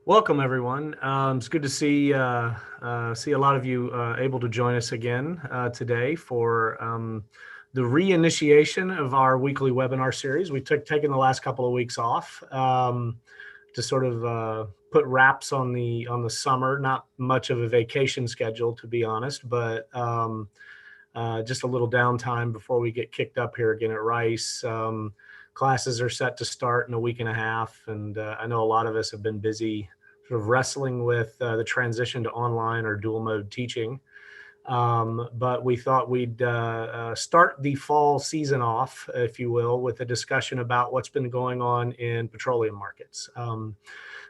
Welcome, everyone. It's good to see a lot of you able to join us again today for the reinitiation of our weekly webinar series. We've taken the last couple of weeks off to sort of put wraps on the summer. Not much of a vacation schedule, to be honest, but just a little downtime before we get kicked up here again at Rice. Classes are set to start in a week and a half, and I know a lot of us have been busy sort of wrestling with the transition to online or dual mode teaching. But we thought we'd start the fall season off, if you will, with a discussion about what's been going on in petroleum markets.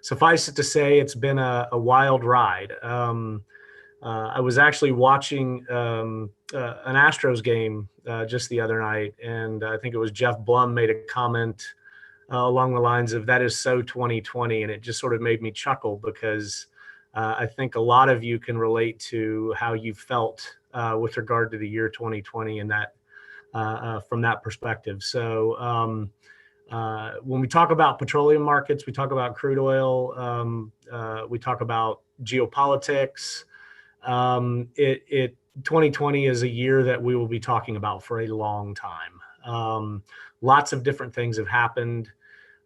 Suffice it to say, it's been a wild ride. I was actually watching an Astros game just the other night, and I think it was Jeff Blum made a comment along the lines of "that is so 2020," and it just sort of made me chuckle because I think a lot of you can relate to how you felt with regard to the year 2020 and that from that perspective. So when we talk about petroleum markets, we talk about crude oil, we talk about geopolitics. 2020 is a year that we will be talking about for a long time. Lots of different things have happened.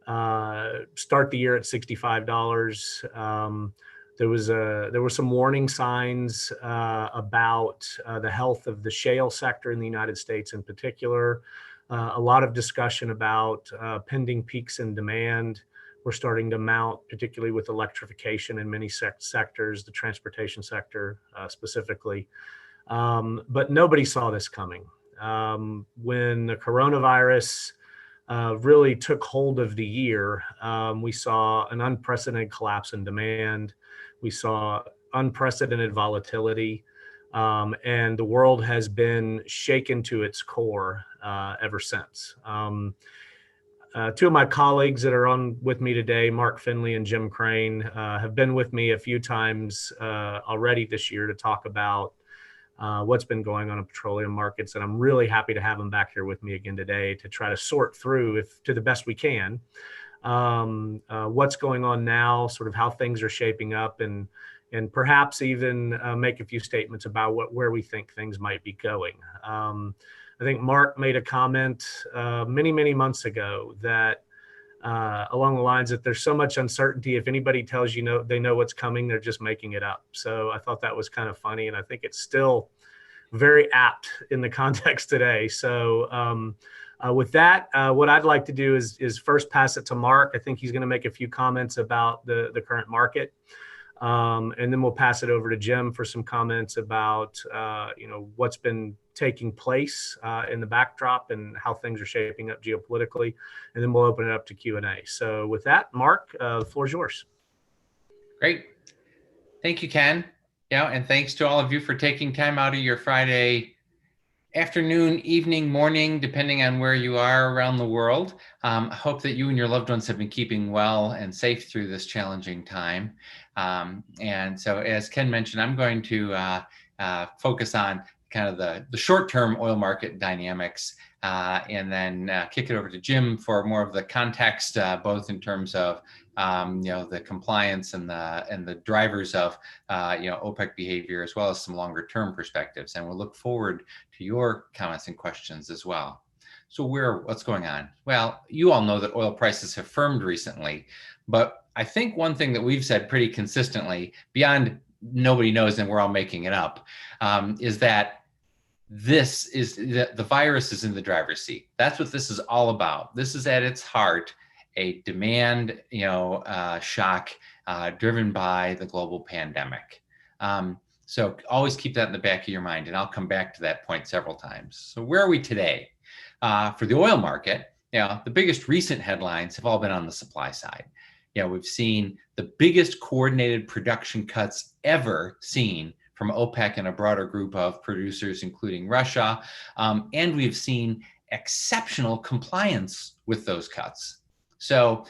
Start the year at $65. There were some warning signs about the health of the shale sector in the United States in particular. A lot of discussion about pending peaks in demand. We're starting to mount, particularly with electrification in many sectors, the transportation sector specifically. But nobody saw this coming. When the coronavirus really took hold of the year, we saw an unprecedented collapse in demand. We saw unprecedented volatility, and the world has been shaken to its core ever since. Two of my colleagues that are on with me today, Mark Finley and Jim Krane, have been with me a few times already this year to talk about what's been going on in petroleum markets. And I'm really happy to have them back here with me again today to try to sort through, if to the best we can, what's going on now, sort of how things are shaping up, and perhaps even make a few statements about where we think things might be going. I think Mark made a comment many months ago that along the lines that there's so much uncertainty. If anybody tells you they know what's coming, they're just making it up. So I thought that was kind of funny, and I think it's still very apt in the context today. So with that, what I'd like to do is first pass it to Mark. I think he's going to make a few comments about the current market. And then we'll pass it over to Jim for some comments about what's been taking place in the backdrop and how things are shaping up geopolitically, and then we'll open it up to Q&A. So with that, Mark, the floor is yours. Great. Thank you, Ken. And thanks to all of you for taking time out of your Friday afternoon, evening, morning, depending on where you are around the world. I hope that you and your loved ones have been keeping well and safe through this challenging time. And so as Ken mentioned, I'm going to focus on kind of the short-term oil market dynamics, and then kick it over to Jim for more of the context, both in terms of the compliance and the drivers of OPEC behavior, as well as some longer-term perspectives. And we'll look forward to your comments and questions as well. So what's going on? Well, you all know that oil prices have firmed recently, but I think one thing that we've said pretty consistently, beyond nobody knows and we're all making it up, is that the virus is in the driver's seat. That's what this is all about. This is at its heart a demand shock driven by the global pandemic. So always keep that in the back of your mind, and I'll come back to that point several times. So where are we today? For the oil market, the biggest recent headlines have all been on the supply side. We've seen the biggest coordinated production cuts ever seen from OPEC and a broader group of producers, including Russia. And we've seen exceptional compliance with those cuts. So,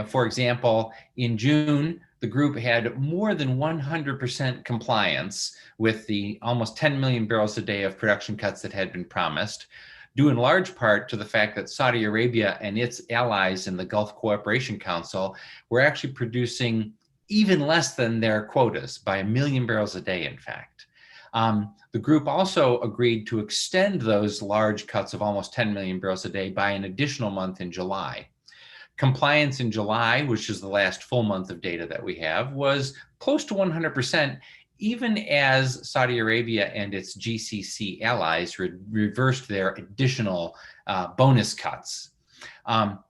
for example, in June, the group had more than 100% compliance with the almost 10 million barrels a day of production cuts that had been promised, due in large part to the fact that Saudi Arabia and its allies in the Gulf Cooperation Council were actually producing even less than their quotas by 1 million barrels a day, in fact. The group also agreed to extend those large cuts of almost 10 million barrels a day by an additional month in July. Compliance in July, which is the last full month of data that we have, was close to 100%, even as Saudi Arabia and its GCC allies reversed their additional bonus cuts.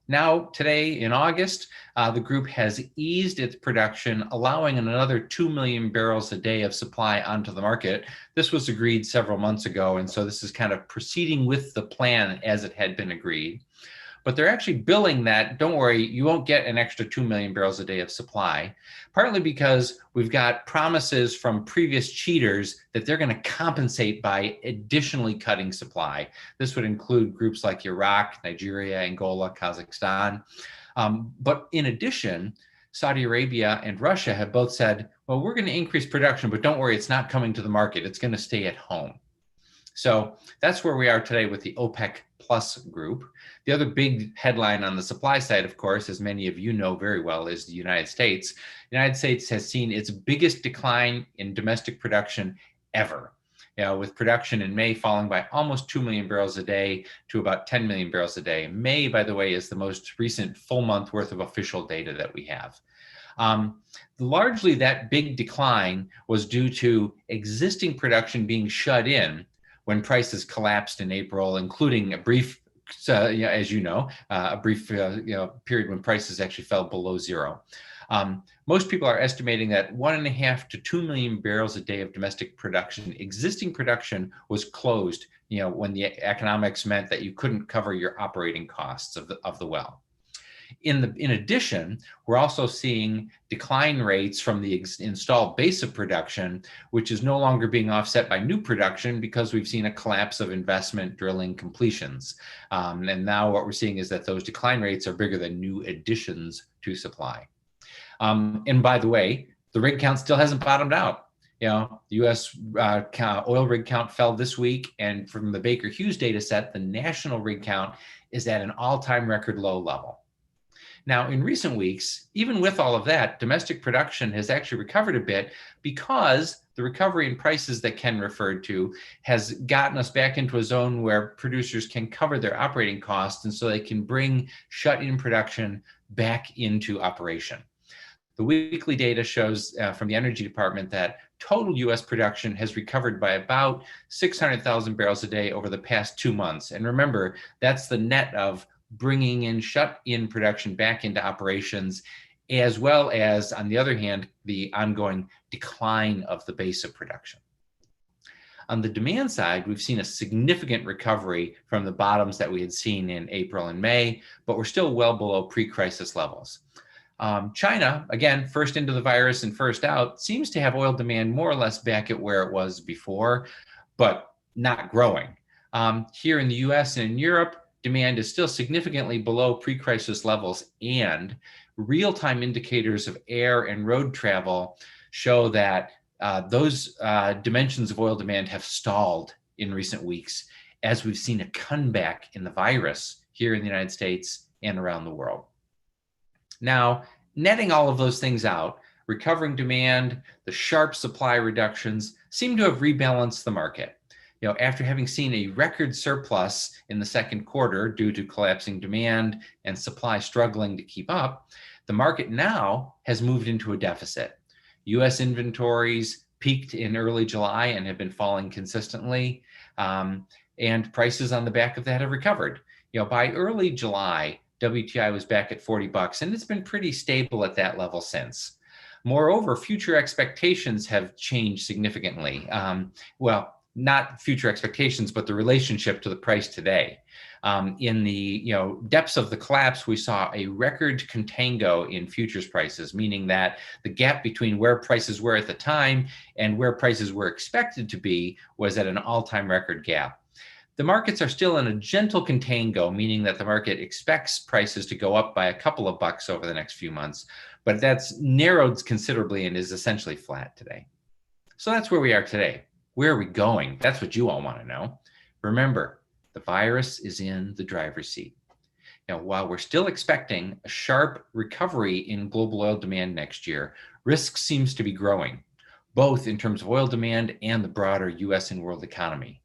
Now, today in August, the group has eased its production, allowing another 2 million barrels a day of supply onto the market. This was agreed several months ago, and so this is kind of proceeding with the plan as it had been agreed. But they're actually billing that, don't worry, you won't get an extra 2 million barrels a day of supply, partly because we've got promises from previous cheaters that they're going to compensate by additionally cutting supply. This would include groups like Iraq, Nigeria, Angola, Kazakhstan. But in addition, Saudi Arabia and Russia have both said, well, we're going to increase production, but don't worry, it's not coming to the market. It's going to stay at home. So that's where we are today with the OPEC Plus group. The other big headline on the supply side, of course, as many of you know very well, is the United States. The United States has seen its biggest decline in domestic production ever, with production in May falling by almost 2 million barrels a day to about 10 million barrels a day. May, by the way, is the most recent full month worth of official data that we have. Largely, that big decline was due to existing production being shut in when prices collapsed in April, including a brief, as you know, a brief period when prices actually fell below zero. Most people are estimating that 1.5 to 2 million barrels a day of domestic production, existing production, was closed, when the economics meant that you couldn't cover your operating costs of the well. In addition, we're also seeing decline rates from the installed base of production, which is no longer being offset by new production because we've seen a collapse of investment, drilling, completions. And now what we're seeing is that those decline rates are bigger than new additions to supply. And by the way, the rig count still hasn't bottomed out. The U.S. Oil rig count fell this week, and from the Baker Hughes data set, the national rig count is at an all-time record low level. Now, in recent weeks, even with all of that, domestic production has actually recovered a bit because the recovery in prices that Ken referred to has gotten us back into a zone where producers can cover their operating costs, and so they can bring shut-in production back into operation. The weekly data shows from the Energy Department that total U.S. production has recovered by about 600,000 barrels a day over the past 2 months. And remember, that's the net of bringing in shut-in production back into operations, as well as, on the other hand, the ongoing decline of the base of production. On the demand side, we've seen a significant recovery from the bottoms that we had seen in April and May, but we're still well below pre-crisis levels. China, again, first into the virus and first out, seems to have oil demand more or less back at where it was before, but not growing. Here in the US and in Europe, demand is still significantly below pre-crisis levels, and real-time indicators of air and road travel show that those dimensions of oil demand have stalled in recent weeks, as we've seen a comeback in the virus here in the United States and around the world. Now, netting all of those things out, recovering demand, the sharp supply reductions seem to have rebalanced the market. After having seen a record surplus in the second quarter due to collapsing demand and supply struggling to keep up, the market now has moved into a deficit. U.S. inventories peaked in early July and have been falling consistently, and prices on the back of that have recovered. By early July, WTI was back at $40, and it's been pretty stable at that level since. Moreover, future expectations have changed significantly. Not future expectations, but the relationship to the price today. In the depths of the collapse, we saw a record contango in futures prices, meaning that the gap between where prices were at the time and where prices were expected to be was at an all-time record gap. The markets are still in a gentle contango, meaning that the market expects prices to go up by a couple of bucks over the next few months, but that's narrowed considerably and is essentially flat today. So that's where we are today. Where are we going? That's what you all want to know. Remember, the virus is in the driver's seat. While we're still expecting a sharp recovery in global oil demand next year, risk seems to be growing, both in terms of oil demand and the broader US and world economy.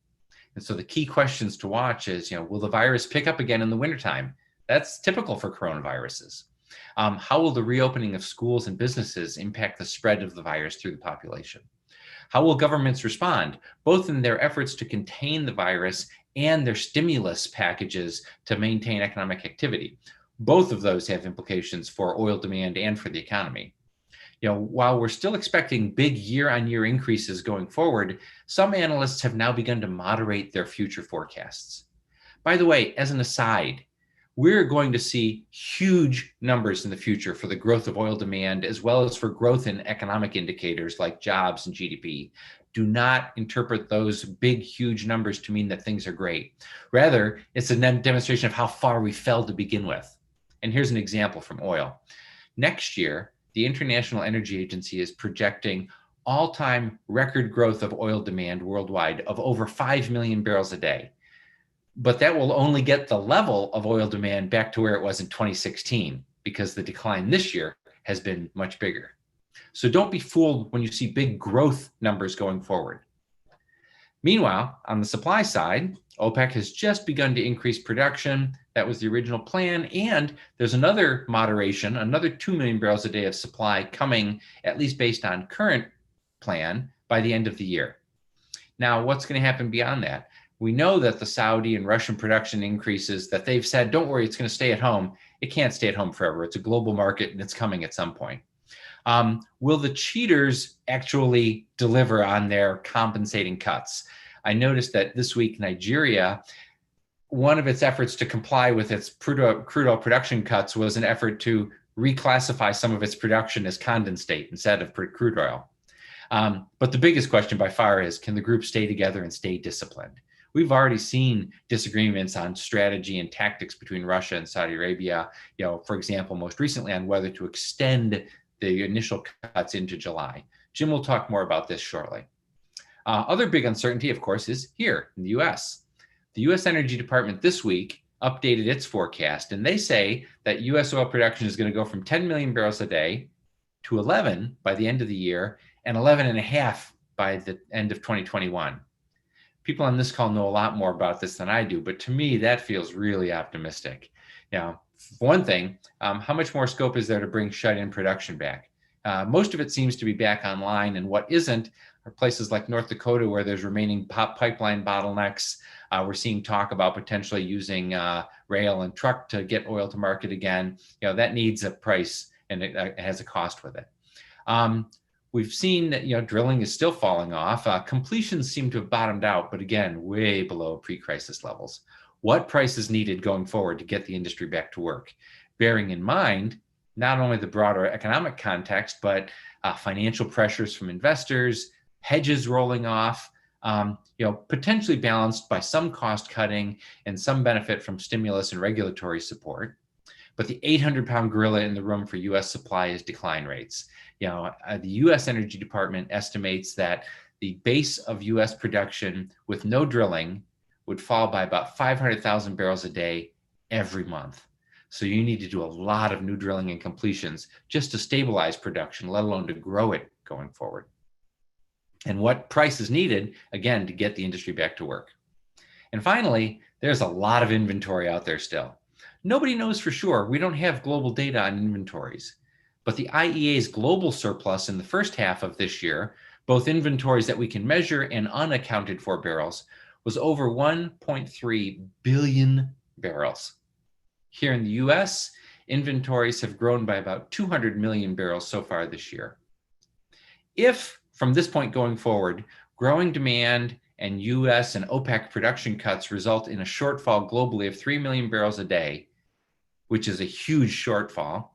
And so the key questions to watch is, will the virus pick up again in the wintertime? That's typical for coronaviruses. How will the reopening of schools and businesses impact the spread of the virus through the population? How will governments respond, both in their efforts to contain the virus and their stimulus packages to maintain economic activity? Both of those have implications for oil demand and for the economy. While we're still expecting big year-on-year increases going forward, some analysts have now begun to moderate their future forecasts. By the way, as an aside, we're going to see huge numbers in the future for the growth of oil demand, as well as for growth in economic indicators like jobs and GDP. Do not interpret those big, huge numbers to mean that things are great. Rather, it's a demonstration of how far we fell to begin with. And here's an example from oil. Next year, the International Energy Agency is projecting all-time record growth of oil demand worldwide of over 5 million barrels a day. But that will only get the level of oil demand back to where it was in 2016, because the decline this year has been much bigger. So don't be fooled when you see big growth numbers going forward. Meanwhile, on the supply side, OPEC has just begun to increase production. That was the original plan. And there's another moderation, another 2 million barrels a day of supply coming, at least based on current plan, by the end of the year. Now, what's going to happen beyond that? We know that the Saudi and Russian production increases, that they've said, don't worry, it's going to stay at home. It can't stay at home forever. It's a global market and it's coming at some point. Will the cheaters actually deliver on their compensating cuts? I noticed that this week, Nigeria, one of its efforts to comply with its crude oil production cuts was an effort to reclassify some of its production as condensate instead of crude oil. But the biggest question by far is, can the group stay together and stay disciplined? We've already seen disagreements on strategy and tactics between Russia and Saudi Arabia, for example, most recently on whether to extend the initial cuts into July. Jim will talk more about this shortly. Other big uncertainty, of course, is here in the US. The US Energy Department this week updated its forecast, and they say that US oil production is going to go from 10 million barrels a day to 11 by the end of the year and 11.5 by the end of 2021. People on this call know a lot more about this than I do, but to me, that feels really optimistic. For one thing, how much more scope is there to bring shut-in production back? Most of it seems to be back online, and what isn't are places like North Dakota where there's remaining pipeline bottlenecks. We're seeing talk about potentially using rail and truck to get oil to market again. That needs a price and it has a cost with it. We've seen that drilling is still falling off. Completions seem to have bottomed out, but again, way below pre-crisis levels. What price is needed going forward to get the industry back to work? Bearing in mind not only the broader economic context, but financial pressures from investors, hedges rolling off, potentially balanced by some cost cutting and some benefit from stimulus and regulatory support. But the 800-pound gorilla in the room for U.S. supply is decline rates. The U.S. Energy Department estimates that the base of U.S. production with no drilling would fall by about 500,000 barrels a day every month. So you need to do a lot of new drilling and completions just to stabilize production, let alone to grow it going forward. And what price is needed, again, to get the industry back to work. And finally, there's a lot of inventory out there still. Nobody knows for sure. We don't have global data on inventories. But the IEA's global surplus in the first half of this year, both inventories that we can measure and unaccounted for barrels, was over 1.3 billion barrels. Here in the US, inventories have grown by about 200 million barrels so far this year. If, from this point going forward, growing demand and US and OPEC production cuts result in a shortfall globally of 3 million barrels a day, which is a huge shortfall,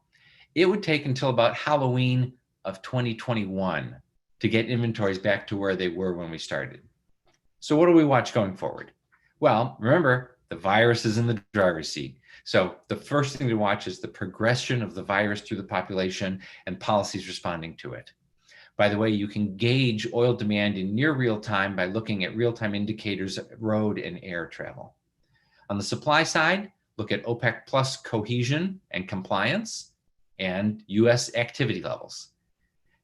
it would take until about Halloween of 2021 to get inventories back to where they were when we started. So what do we watch going forward? Well, remember, the virus is in the driver's seat. So the first thing to watch is the progression of the virus through the population and policies responding to it. By the way, you can gauge oil demand in near real time by looking at real-time indicators of road and air travel. On the supply side, look at OPEC plus cohesion and compliance and US activity levels.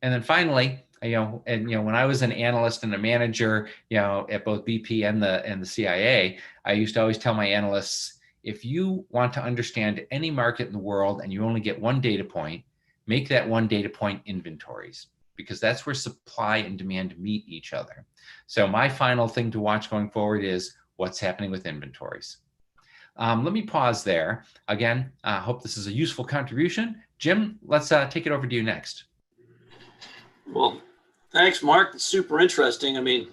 And then finally, when I was an analyst and a manager, at both BP and the CIA, I used to always tell my analysts, if you want to understand any market in the world and you only get one data point, make that one data point inventories, because that's where supply and demand meet each other. So my final thing to watch going forward is what's happening with inventories. Let me pause there. Again, I hope this is a useful contribution. Jim, let's take it over to you next. Well, thanks, Mark. It's super interesting. I mean,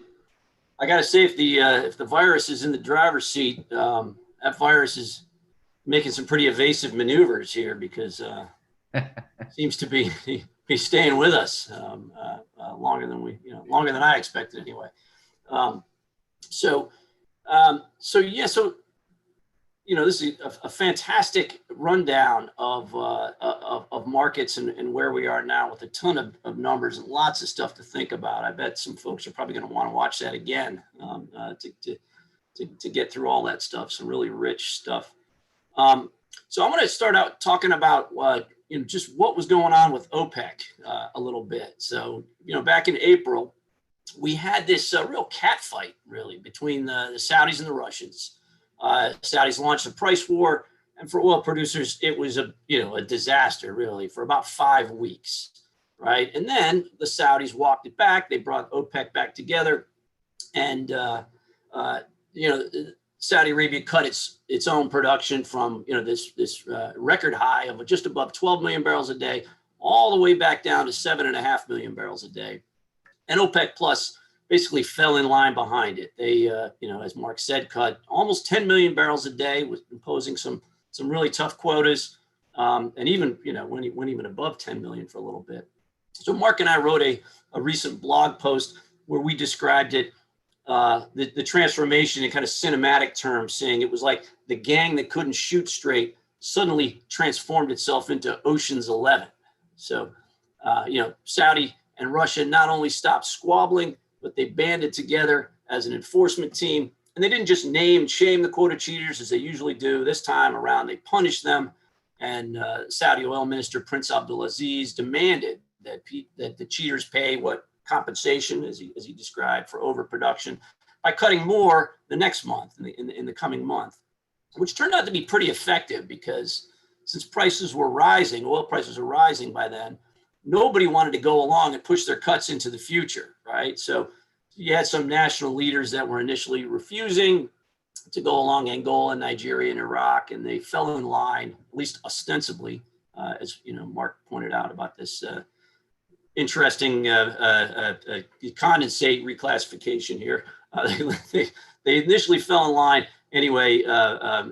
I got to say, if the virus is in the driver's seat, that virus is making some pretty evasive maneuvers here, because seems to be staying with us longer than I expected anyway. So this is a fantastic rundown of markets and where we are now, with a ton of numbers and lots of stuff to think about. I bet some folks are probably going to want to watch that again to get through all that stuff. Some really rich stuff. So I'm going to start out talking about just what was going on with OPEC a little bit. So back in April, we had this real cat fight, really, between the Saudis and the Russians. Saudis launched a price war, and for oil producers, it was a disaster, really, for about 5 weeks, right? And then the Saudis walked it back. They brought OPEC back together, and Saudi Arabia cut its own production from this record high of just above 12 million barrels a day, all the way back down to 7.5 million barrels a day, and OPEC Plus basically fell in line behind it. They, as Mark said, cut almost 10 million barrels a day, with imposing some really tough quotas, and even went even above 10 million for a little bit. So Mark and I wrote a recent blog post where we described it, the transformation in kind of cinematic terms, saying it was like the gang that couldn't shoot straight suddenly transformed itself into Ocean's 11. So, Saudi and Russia not only stopped squabbling, but they banded together as an enforcement team. And they didn't just name and shame the quota cheaters as they usually do. This time around, they punished them. And Saudi oil minister Prince Abdulaziz demanded that the cheaters pay what compensation, as he described, for overproduction, by cutting more the next month, in the coming month, which turned out to be pretty effective, because since oil prices were rising by then, nobody wanted to go along and push their cuts into the future, right? So you had some national leaders that were initially refusing to go along, Angola, Nigeria, and Iraq, and they fell in line, at least ostensibly, as Mark pointed out about this interesting condensate reclassification here. They initially fell in line anyway,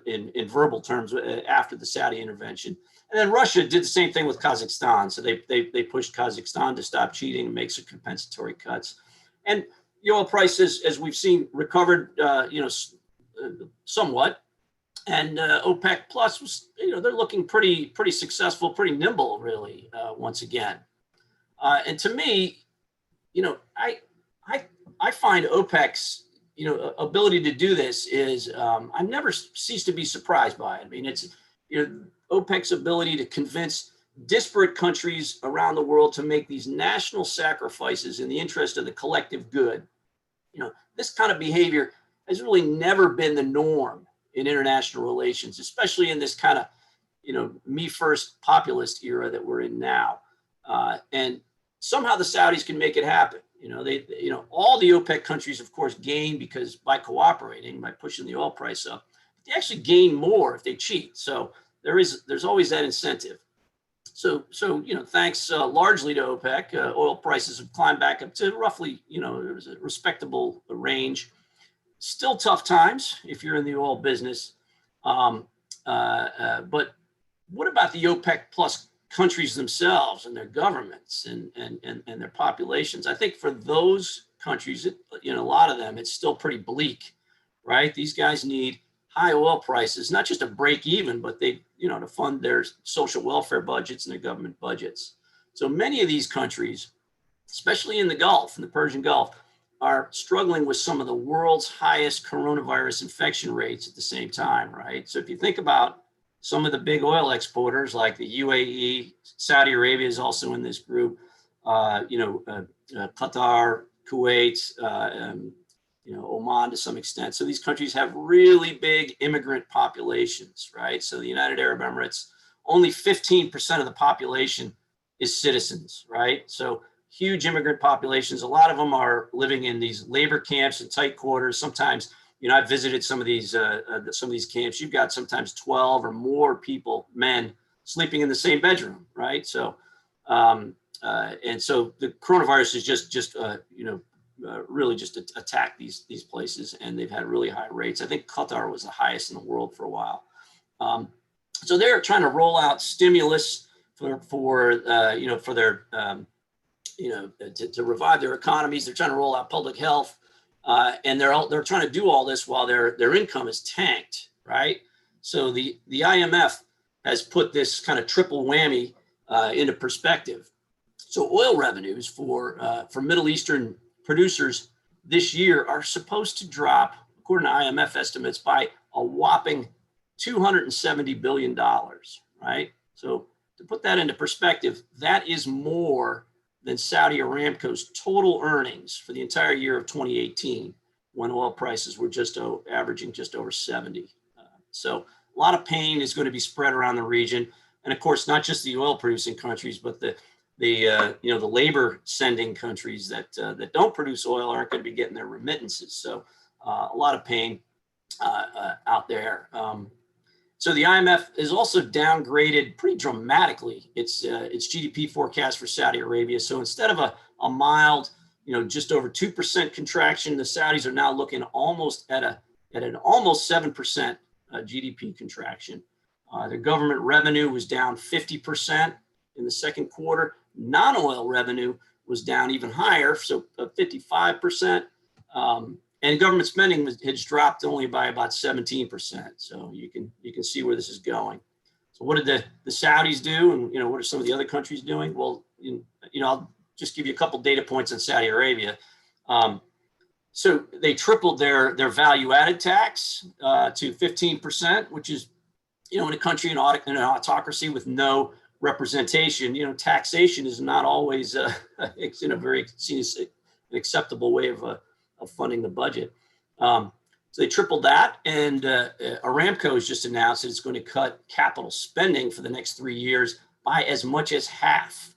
in verbal terms, after the Saudi intervention. And then Russia did the same thing with Kazakhstan. So they pushed Kazakhstan to stop cheating and make some compensatory cuts. And the oil prices, as we've seen, recovered somewhat. And OPEC Plus was, they're looking pretty successful, pretty nimble, really, once again. And to me, I find OPEC's ability to do this is I've never ceased to be surprised by it. I mean, it's OPEC's ability to convince disparate countries around the world to make these national sacrifices in the interest of the collective good. This kind of behavior has really never been the norm in international relations, especially in this kind of me first populist era that we're in now. And somehow the Saudis can make it happen. All the OPEC countries, of course, gain because by cooperating, by pushing the oil price up, they actually gain more if they cheat. So there's always that incentive. So thanks largely to OPEC, oil prices have climbed back up to roughly, there was a respectable range. Still tough times if you're in the oil business. But what about the OPEC plus countries themselves and their governments and their populations? I think for those countries, a lot of them, it's still pretty bleak, right? These guys need high oil prices, not just to break even, but to fund their social welfare budgets and their government budgets. So many of these countries, especially in the Gulf, in the Persian Gulf, are struggling with some of the world's highest coronavirus infection rates at the same time, right? So if you think about some of the big oil exporters like the UAE, Saudi Arabia is also in this group. Qatar, Kuwait, Oman to some extent. So these countries have really big immigrant populations, right? So the United Arab Emirates, only 15% of the population is citizens, right? So huge immigrant populations. A lot of them are living in these labor camps and tight quarters. Sometimes, I've visited some of these camps. You've got sometimes 12 or more people, men, sleeping in the same bedroom, right? So, and so the coronavirus is just really just attacked these places, and they've had really high rates. I think Qatar was the highest in the world for a while. So they're trying to roll out stimulus for their to revive their economies. They're trying to roll out public health, and they're trying to do all this while their income is tanked, right? So the IMF has put this kind of triple whammy into perspective. So oil revenues for Middle Eastern producers this year are supposed to drop, according to IMF estimates, by a whopping $270 billion, right? So to put that into perspective, that is more than Saudi Aramco's total earnings for the entire year of 2018, when oil prices were averaging just over 70. So a lot of pain is going to be spread around the region. And of course, not just the oil producing countries, but the labor sending countries that don't produce oil aren't going to be getting their remittances. So a lot of pain out there. So the IMF has also downgraded pretty dramatically its GDP forecast for Saudi Arabia. So instead of a mild, just over 2% contraction, the Saudis are now looking almost at an almost 7% GDP contraction. Their government revenue was down 50% in the second quarter. Non-oil revenue was down even higher, so 55%. And government spending has dropped only by about 17%. So you can see where this is going. So what did the Saudis do, and what are some of the other countries doing? Well, I'll just give you a couple data points on Saudi Arabia. So they tripled their value-added tax to 15%, which is, in a country in an autocracy with no representation, taxation is not always it's in a very an acceptable way of funding the budget. So they tripled that, and Aramco has just announced that it's going to cut capital spending for the next 3 years by as much as half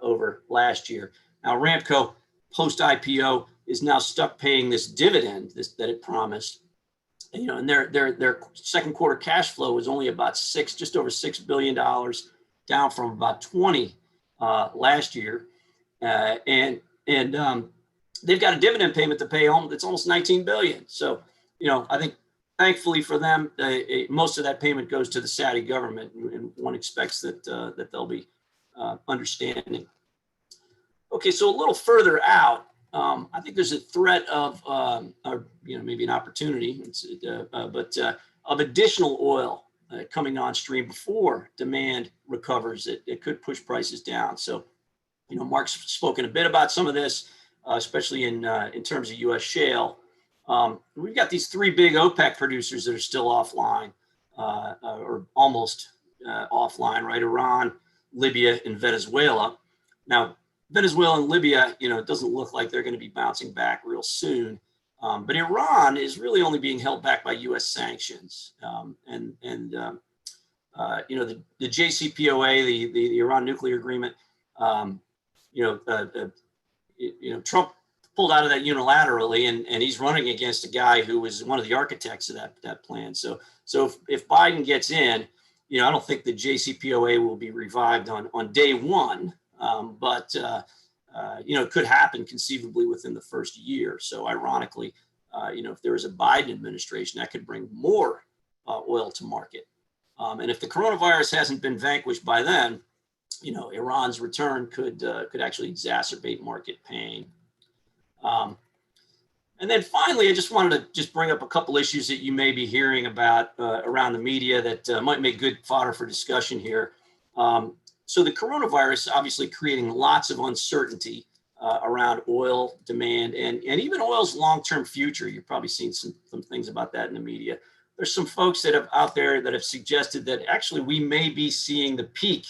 over last year. Now, Aramco post-IPO is now stuck paying this dividend that it promised. And their second quarter cash flow was only about just over $6 billion, down from about 20 last year. And they've got a dividend payment to pay home that's almost 19 billion. So, I think thankfully for them, most of that payment goes to the Saudi government, and one expects that they'll be understanding. Okay, so a little further out, I think there's a threat of, maybe an opportunity, of additional oil coming on stream before demand recovers. It could push prices down. So, Mark's spoken a bit about some of this, especially in terms of U.S. shale. We've got these three big OPEC producers that are still offline, or almost offline, right? Iran, Libya, and Venezuela. Now, Venezuela and Libya, it doesn't look like they're going to be bouncing back real soon. But Iran is really only being held back by U.S. sanctions. The JCPOA, the Iran nuclear agreement, Trump pulled out of that unilaterally, and he's running against a guy who was one of the architects of that plan. So if Biden gets in, I don't think the JCPOA will be revived on day one, but it could happen conceivably within the first year. So ironically, if there is a Biden administration, that could bring more oil to market. And if the coronavirus hasn't been vanquished by then, Iran's return could actually exacerbate market pain. And then finally, I just wanted to bring up a couple issues that you may be hearing about around the media that might make good fodder for discussion here. So the coronavirus obviously creating lots of uncertainty around oil demand and even oil's long-term future. You've probably seen some things about that in the media. There's some folks out there that have suggested that actually we may be seeing the peak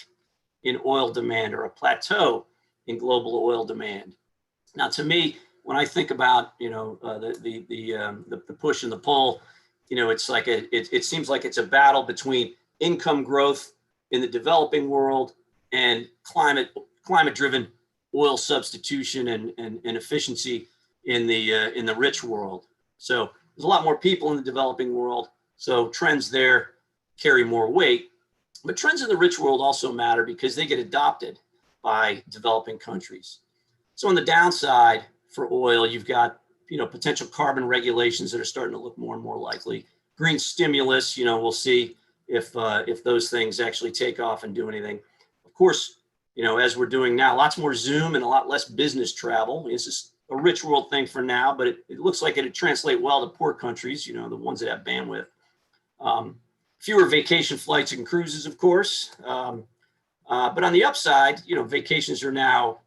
in oil demand or a plateau in global oil demand. Now, to me, when I think about the push and the pull, it's like it seems like it's a battle between income growth in the developing world and climate-driven oil substitution and efficiency in the rich world. So there's a lot more people in the developing world, so trends there carry more weight. But trends in the rich world also matter because they get adopted by developing countries. So on the downside for oil, you've got potential carbon regulations that are starting to look more and more likely. Green stimulus, we'll see if those things actually take off and do anything. Of course, as we're doing now, lots more Zoom and a lot less business travel. This is a rich world thing for now, but it looks like it'd translate well to poor countries, the ones that have bandwidth. Fewer vacation flights and cruises, of course. But on the upside, vacations are now,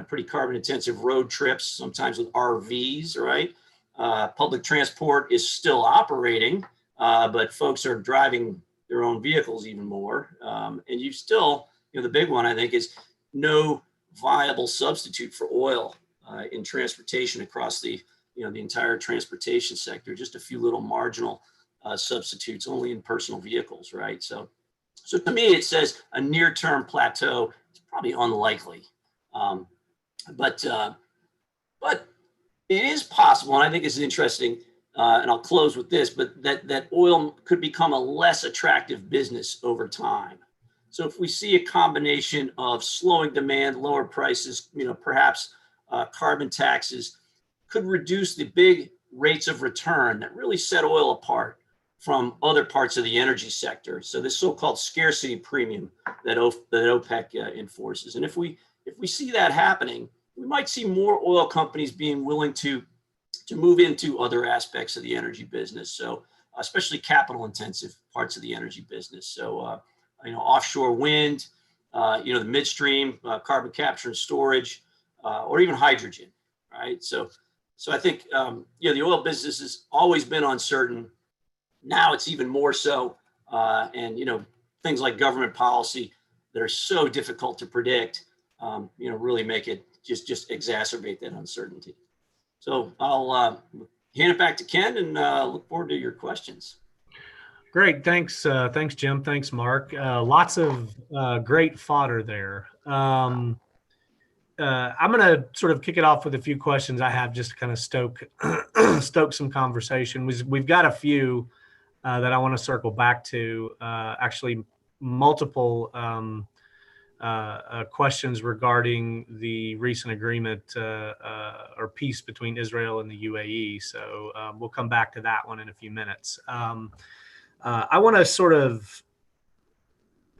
pretty carbon intensive road trips, sometimes with RVs, right? Public transport is still operating, but folks are driving their own vehicles even more. And you still, the big one, I think, is no viable substitute for oil in transportation across the entire transportation sector, just a few little marginal substitutes only in personal vehicles, right? So to me, it says a near-term plateau is probably unlikely, but it is possible, and I think it's interesting. And I'll close with this, but that oil could become a less attractive business over time. So if we see a combination of slowing demand, lower prices, perhaps carbon taxes, could reduce the big rates of return that really set oil apart from other parts of the energy sector. So this so-called scarcity premium that OPEC enforces. And if we see that happening, we might see more oil companies being willing to move into other aspects of the energy business. So especially capital intensive parts of the energy business. So, offshore wind, the midstream, carbon capture and storage, or even hydrogen, right? So I think, the oil business has always been uncertain. Now it's even more so, and things like government policy that are so difficult to predict, really make it just exacerbate that uncertainty. So I'll hand it back to Ken and look forward to your questions. Great, thanks, Jim. Thanks, Mark. Lots of great fodder there. I'm going to sort of kick it off with a few questions I have just to kind of stoke some conversation. We've got a few that I want to circle back to, actually multiple questions regarding the recent agreement or peace between Israel and the UAE. So we'll come back to that one in a few minutes. I want to sort of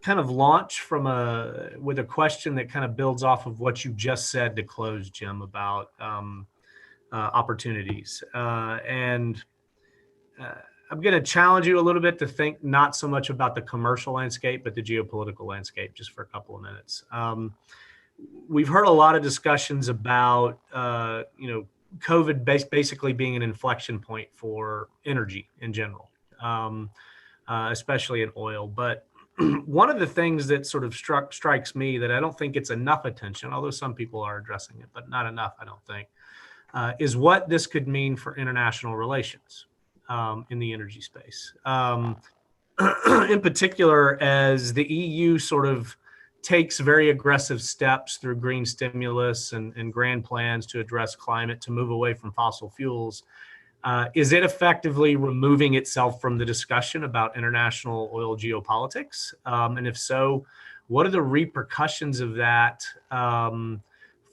kind of launch with a question that kind of builds off of what you just said to close, Jim, about opportunities. And I'm going to challenge you a little bit to think not so much about the commercial landscape, but the geopolitical landscape just for a couple of minutes. We've heard a lot of discussions about, COVID basically being an inflection point for energy in general, especially in oil. But one of the things that sort of strikes me that I don't think gets enough attention, although some people are addressing it, but not enough, I don't think, is what this could mean for international relations in the energy space. In particular, as the EU sort of takes very aggressive steps through green stimulus and grand plans to address climate, to move away from fossil fuels, is it effectively removing itself from the discussion about international oil geopolitics? And if so, what are the repercussions of that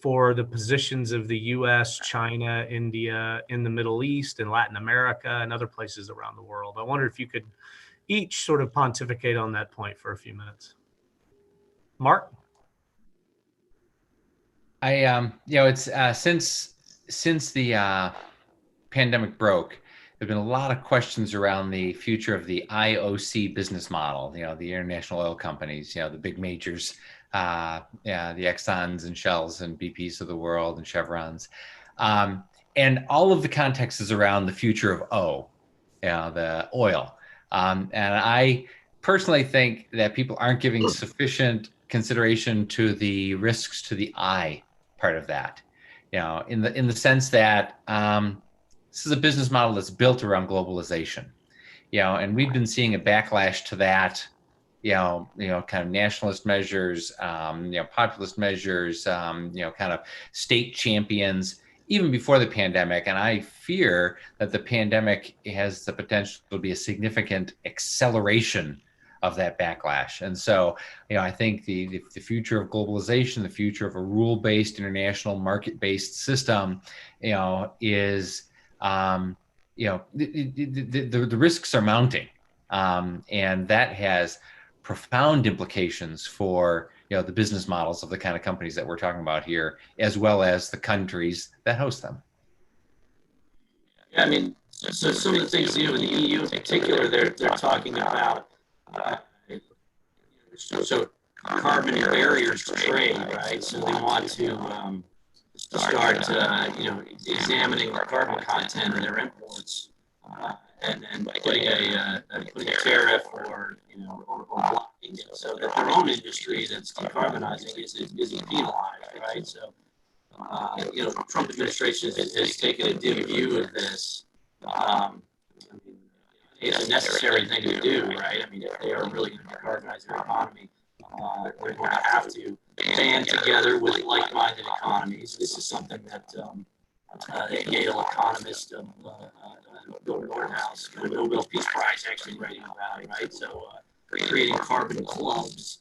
for the positions of the US, China, India, in the Middle East, and Latin America, and other places around the world? I wonder if you could each sort of pontificate on that point for a few minutes. Mark? It's since the pandemic broke, there've been a lot of questions around the future of the IOC business model, the international oil companies, the big majors, the Exxons and Shells and BPs of the world and Chevrons. And all of the context is around the future of the oil. And I personally think that people aren't giving sufficient consideration to the risks to the I part of that, in the sense that this is a business model that's built around globalization, and we've been seeing a backlash to that, kind of nationalist measures, populist measures, kind of state champions, even before the pandemic. And I fear that the pandemic has the potential to be a significant acceleration of that backlash. And so, I think the future of globalization, the future of a rule-based international market-based system, is, the risks are mounting. And that has profound implications for the business models of the kind of companies that we're talking about here, as well as the countries that host them. Yeah, I mean, so some of the things in the EU in particular, they're talking about so carbon barriers to trade, right? So they want to start examining the carbon content in their imports, and putting a tariff or blocking it, so that their own industry that's decarbonizing isn't penalized, right? So the Trump administration has taken a dim view of this. It's a necessary thing to do, right? I mean, if they are really going to decarbonize their economy, they're going to have to band together with like-minded economies. This is something that Yale economist Bill Morehouse, the Nobel Peace Prize, actually writing about, right? So creating carbon clubs,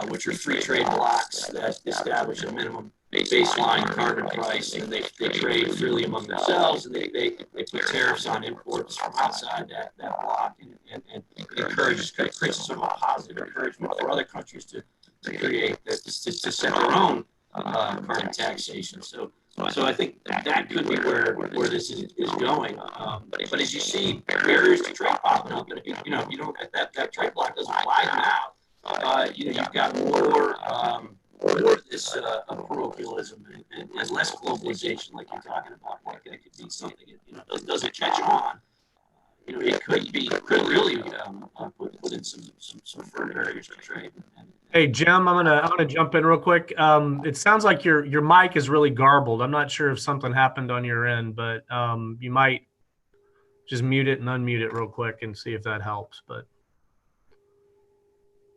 which are free trade blocks that establish a minimum baseline carbon price, and they trade freely among themselves, and they put tariffs on imports from outside that block, and encourages, creates sort of a positive encouragement for other countries to create to set their own carbon taxation. So I think that could be where this is going. But as you see barriers to trade popping up, and if you don't, that trade block doesn't apply now, you've got more of this parochialism and less globalization, like you're talking about. Like it could be something that doesn't catch on. It could really put in some further barriers to trade. Hey Jim, I'm gonna jump in real quick. It sounds like your mic is really garbled. I'm not sure if something happened on your end, but you might just mute it and unmute it real quick and see if that helps. But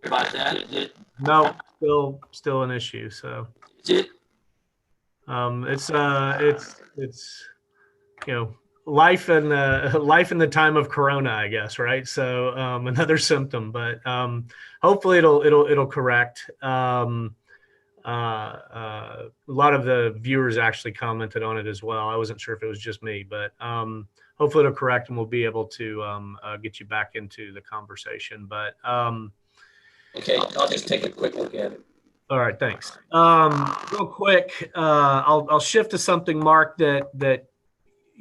about that, no, still an issue. So it's life in the time of Corona, I guess, right? So another symptom, but hopefully it'll correct. A lot of the viewers actually commented on it as well. I wasn't sure if it was just me, but hopefully it'll correct and we'll be able to get you back into the conversation. But okay, I'll just take a quick look at it. All right, thanks. Real quick, I'll shift to something, Mark, that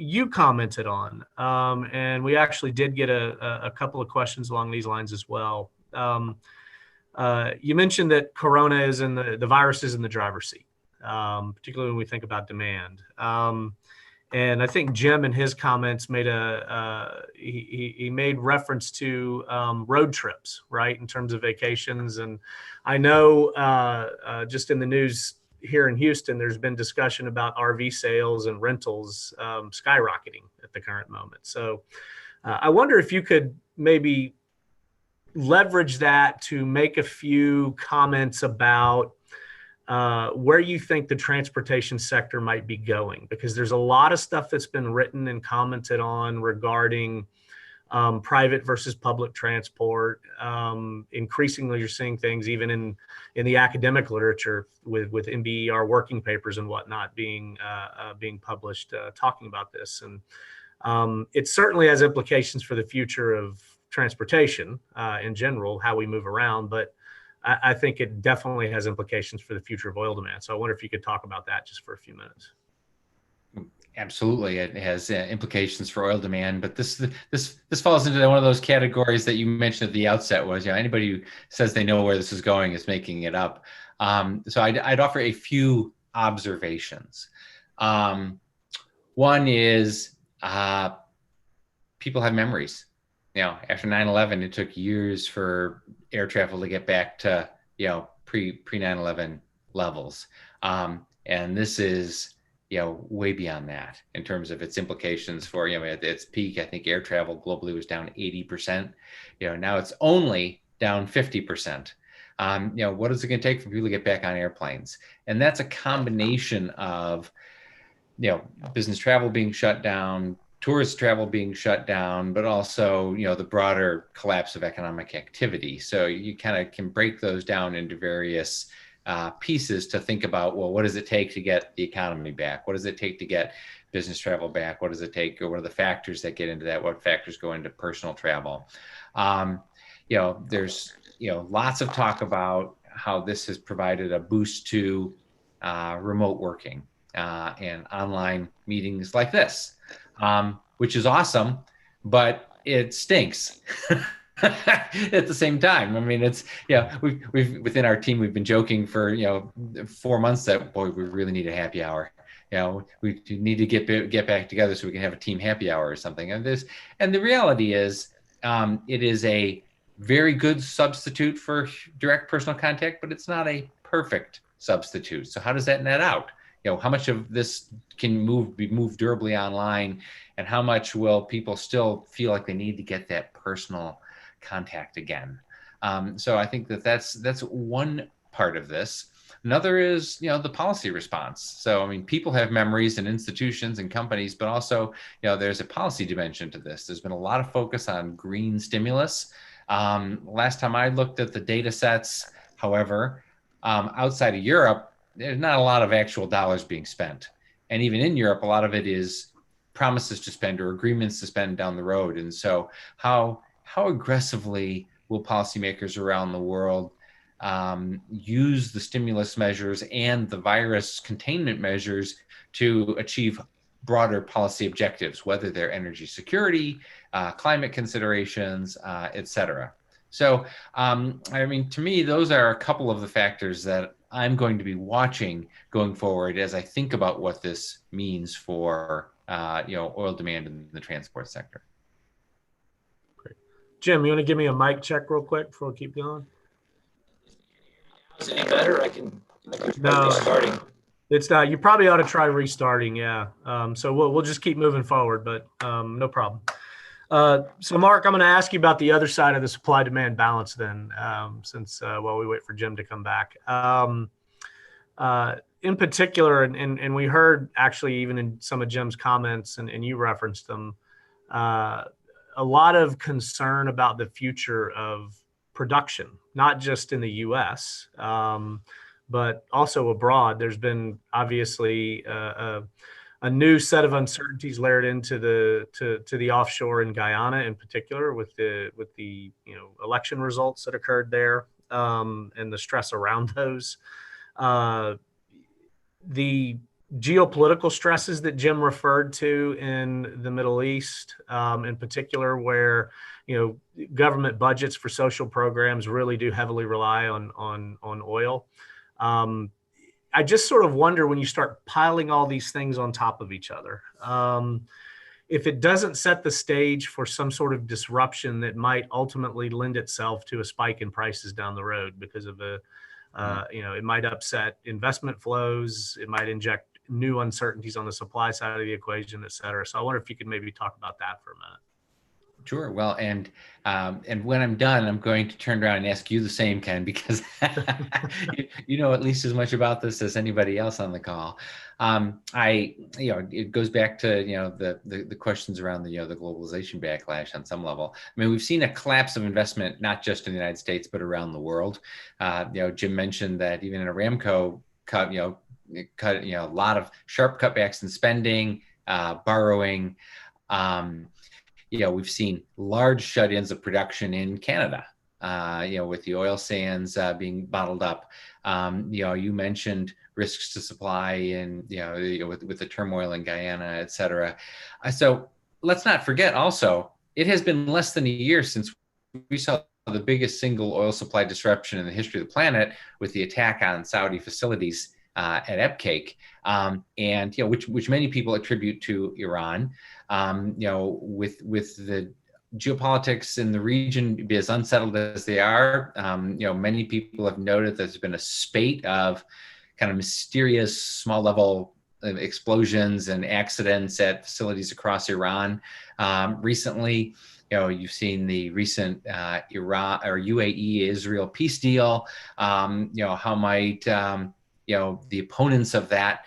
you commented on, and we actually did get a couple of questions along these lines as well. You mentioned that Corona is the virus is in the driver's seat, particularly when we think about demand. And I think Jim in his comments made he made reference to road trips, right, in terms of vacations. And I know just in the news here in Houston, there's been discussion about RV sales and rentals skyrocketing at the current moment. So I wonder if you could maybe leverage that to make a few comments about where you think the transportation sector might be going, because there's a lot of stuff that's been written and commented on regarding private versus public transport. Increasingly, you're seeing things even in the academic literature with MBER working papers and whatnot being published talking about this. And it certainly has implications for the future of transportation in general, how we move around. But I think it definitely has implications for the future of oil demand. So I wonder if you could talk about that just for a few minutes. Absolutely, it has implications for oil demand, but this falls into one of those categories that you mentioned at the outset. Was anybody who says they know where this is going is making it up. So I'd offer a few observations. One is people have memories. After 9/11, it took years for air travel to get back to pre 9/11 levels. And this is, way beyond that in terms of its implications for, at its peak, I think air travel globally was down 80%. Now it's only down 50%. What is it going to take for people to get back on airplanes? And that's a combination of, business travel being shut down, tourist travel being shut down, but also, the broader collapse of economic activity. So you kind of can break those down into various pieces to think about, well, what does it take to get the economy back? What does it take to get business travel back? What does it take? Or what are the factors that get into that? What factors go into personal travel? There's, lots of talk about how this has provided a boost to remote working and online meetings like this, which is awesome, but it stinks. At the same time. I mean, it's, we've within our team, we've been joking for, 4 months that, boy, we really need a happy hour. We need to get back together so we can have a team happy hour or something. And the reality is, it is a very good substitute for direct personal contact, but it's not a perfect substitute. So how does that net out? How much of this can be moved durably online, and how much will people still feel like they need to get that personal contact again? So I think that's one part of this. Another is, the policy response. So, I mean, people have memories and institutions and companies, but also, there's a policy dimension to this. There's been a lot of focus on green stimulus. Last time I looked at the data sets, however, outside of Europe, there's not a lot of actual dollars being spent. And even in Europe, a lot of it is promises to spend or agreements to spend down the road. And so how aggressively will policymakers around the world use the stimulus measures and the virus containment measures to achieve broader policy objectives, whether they're energy security, climate considerations, et cetera. So, I mean, to me, those are a couple of the factors that I'm going to be watching going forward as I think about what this means for, oil demand in the transport sector. Great. Jim, you want to give me a mic check real quick before we keep going? Is it any better? I can No, restarting. It's not. You probably ought to try restarting. Yeah. So we'll just keep moving forward, but no problem. So Mark, I'm going to ask you about the other side of the supply demand balance then, since while we wait for Jim to come back. In particular, and we heard actually even in some of Jim's comments, and you referenced them, a lot of concern about the future of production, not just in the U.S., but also abroad. There's been obviously a new set of uncertainties layered into the offshore in Guyana, in particular, with the election results that occurred there, and the stress around those. The geopolitical stresses that Jim referred to in the Middle East, in particular, where government budgets for social programs really do heavily rely on oil. I just sort of wonder, when you start piling all these things on top of each other, if it doesn't set the stage for some sort of disruption that might ultimately lend itself to a spike in prices down the road because of it might upset investment flows. It might inject new uncertainties on the supply side of the equation, et cetera. So I wonder if you could maybe talk about that for a minute. Sure. Well, and when I'm done, I'm going to turn around and ask you the same, Ken, because you know at least as much about this as anybody else on the call. It goes back to the questions around the globalization backlash on some level. I mean, we've seen a collapse of investment not just in the United States but around the world. Jim mentioned that even in Aramco cut a lot of sharp cutbacks in spending, borrowing. We've seen large shut-ins of production in Canada, with the oil sands being bottled up. You mentioned risks to supply and, with the turmoil in Guyana, et cetera. So let's not forget also, it has been less than a year since we saw the biggest single oil supply disruption in the history of the planet with the attack on Saudi facilities at EPCAC, and which many people attribute to Iran. With the geopolitics in the region be as unsettled as they are, many people have noted there's been a spate of kind of mysterious small level explosions and accidents at facilities across Iran. Recently, you've seen the recent Iran or UAE Israel peace deal. How might the opponents of that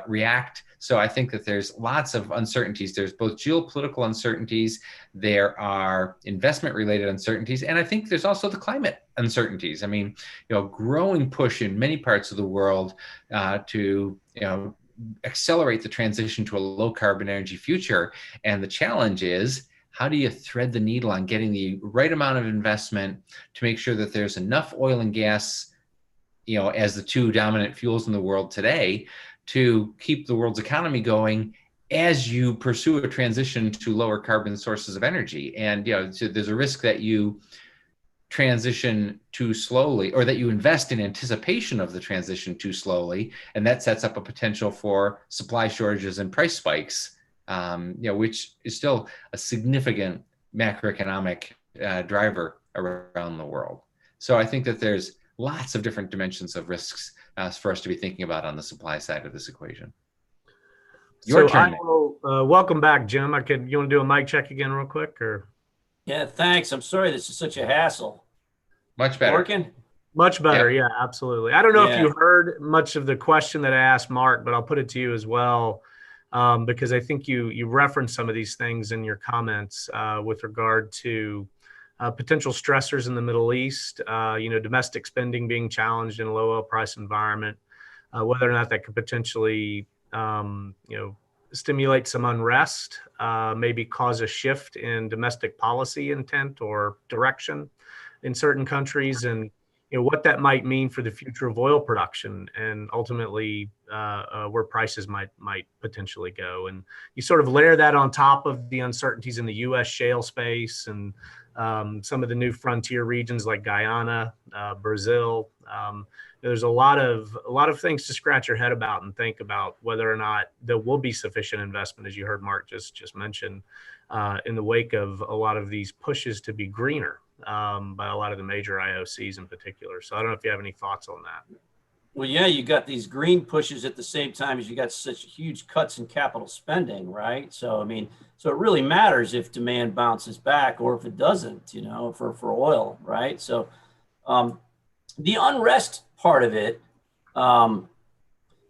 react? So I think that there's lots of uncertainties. There's both geopolitical uncertainties, there are investment related uncertainties, and I think there's also the climate uncertainties. I mean, growing push in many parts of the world to accelerate the transition to a low carbon energy future. And the challenge is, how do you thread the needle on getting the right amount of investment to make sure that there's enough oil and gas, as the two dominant fuels in the world today, to keep the world's economy going as you pursue a transition to lower carbon sources of energy. And so there's a risk that you transition too slowly, or that you invest in anticipation of the transition too slowly, and that sets up a potential for supply shortages and price spikes, which is still a significant macroeconomic driver around the world. So I think that there's lots of different dimensions of risks for us to be thinking about on the supply side of this equation. Your turn. I will welcome back, Jim. You want to do a mic check again real quick, or? Yeah, thanks. I'm sorry this is such a hassle. Much better. Working? Much better. Yeah. Yeah, absolutely. I don't know if you heard much of the question that I asked Mark, but I'll put it to you as well, because I think you referenced some of these things in your comments with regard to potential stressors in the Middle East, domestic spending being challenged in a low oil price environment, whether or not that could potentially, stimulate some unrest, maybe cause a shift in domestic policy intent or direction in certain countries, and what that might mean for the future of oil production and ultimately where prices might potentially go. And you sort of layer that on top of the uncertainties in the U.S. shale space and some of the new frontier regions like Guyana, Brazil. There's a lot of things to scratch your head about and think about whether or not there will be sufficient investment, as you heard Mark just mention, in the wake of a lot of these pushes to be greener by a lot of the major IOCs in particular. So I don't know if you have any thoughts on that. Well, yeah, you got these green pushes at the same time as you got such huge cuts in capital spending, right? So, I mean, so it really matters if demand bounces back or if it doesn't, for oil, right? So the unrest part of it, I've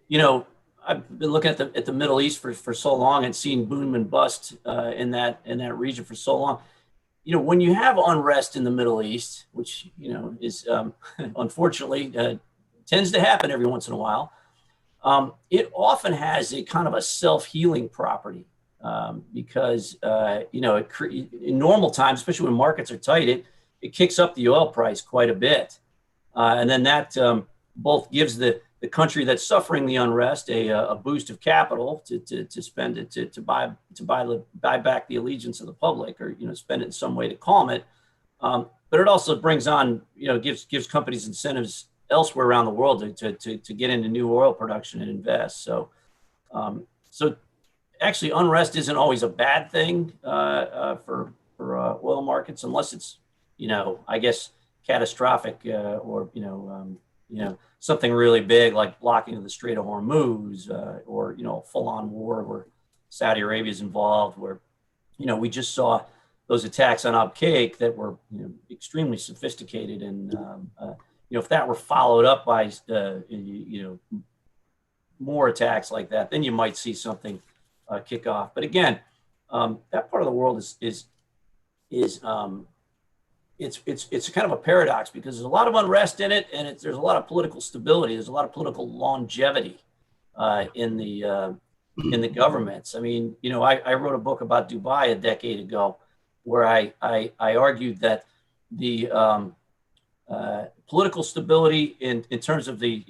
been looking at the Middle East for so long and seen boom and bust in that region for so long. When you have unrest in the Middle East, which, is unfortunately tends to happen every once in a while, it often has a kind of a self-healing property because, in normal times, especially when markets are tight, it kicks up the oil price quite a bit. And then that both gives the country that's suffering the unrest a boost of capital to spend it to buy back the allegiance of the public, or spend it in some way to calm it. But it also brings on gives companies incentives elsewhere around the world to get into new oil production and invest. So actually unrest isn't always a bad thing for oil markets, unless it's I guess catastrophic or something really big like blocking of the Strait of Hormuz or full-on war where Saudi Arabia is involved, where we just saw those attacks on OPEC that were extremely sophisticated, and if that were followed up by more attacks like that, then you might see something kick off. But again, that part of the world is it's kind of a paradox because there's a lot of unrest in it, and there's a lot of political stability. There's a lot of political longevity in the governments. I mean, I wrote a book about Dubai a decade ago, where I argued that the political stability in terms of the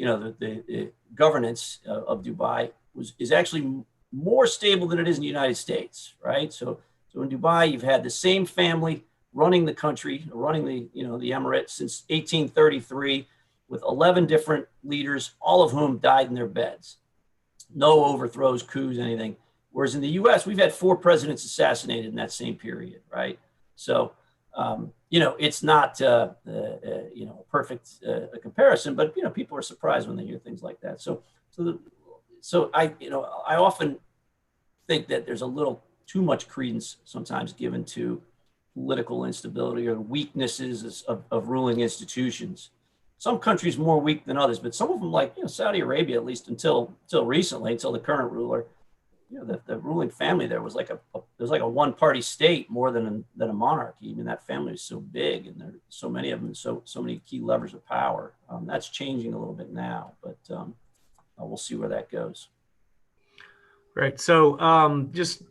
governance of Dubai is actually more stable than it is in the United States, right? So in Dubai, you've had the same family running the country, running the emirate since 1833, with 11 different leaders, all of whom died in their beds. No overthrows, coups, anything. Whereas in the U.S., we've had 4 presidents assassinated in that same period, right? So It's not a perfect comparison, but people are surprised when they hear things like that. So I often think that there's a little too much credence sometimes given to political instability or weaknesses of ruling institutions. Some countries more weak than others, but some of them, like Saudi Arabia, at least until recently, until the current ruler, the ruling family there was like a one party state more than a monarchy. Even that family is so big, and there are so many of them, so many key levers of power. That's changing a little bit now, but we'll see where that goes. Great. So just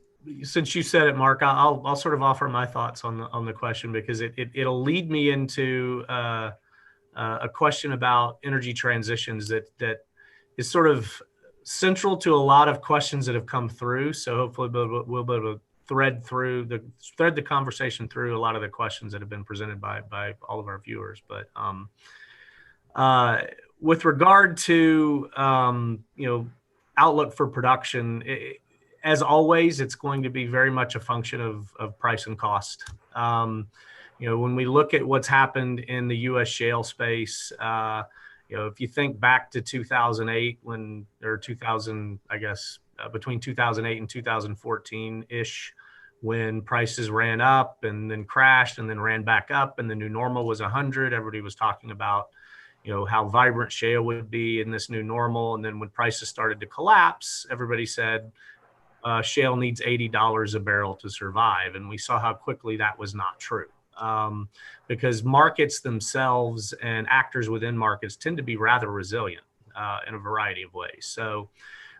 since you said it, Mark, I'll sort of offer my thoughts on the question, because it'll lead me into a question about energy transitions that is sort of central to a lot of questions that have come through. So hopefully we'll be able to thread the conversation through a lot of the questions that have been presented by all of our viewers. But with regard to outlook for production, as always, it's going to be very much a function of price and cost. When we look at what's happened in the U.S. shale space, if you think back to 2008, between 2008 and 2014-ish, when prices ran up and then crashed and then ran back up, and the new normal was 100, everybody was talking about how vibrant shale would be in this new normal. And then when prices started to collapse, everybody said shale needs $80 a barrel to survive. And we saw how quickly that was not true, because markets themselves and actors within markets tend to be rather resilient in a variety of ways. So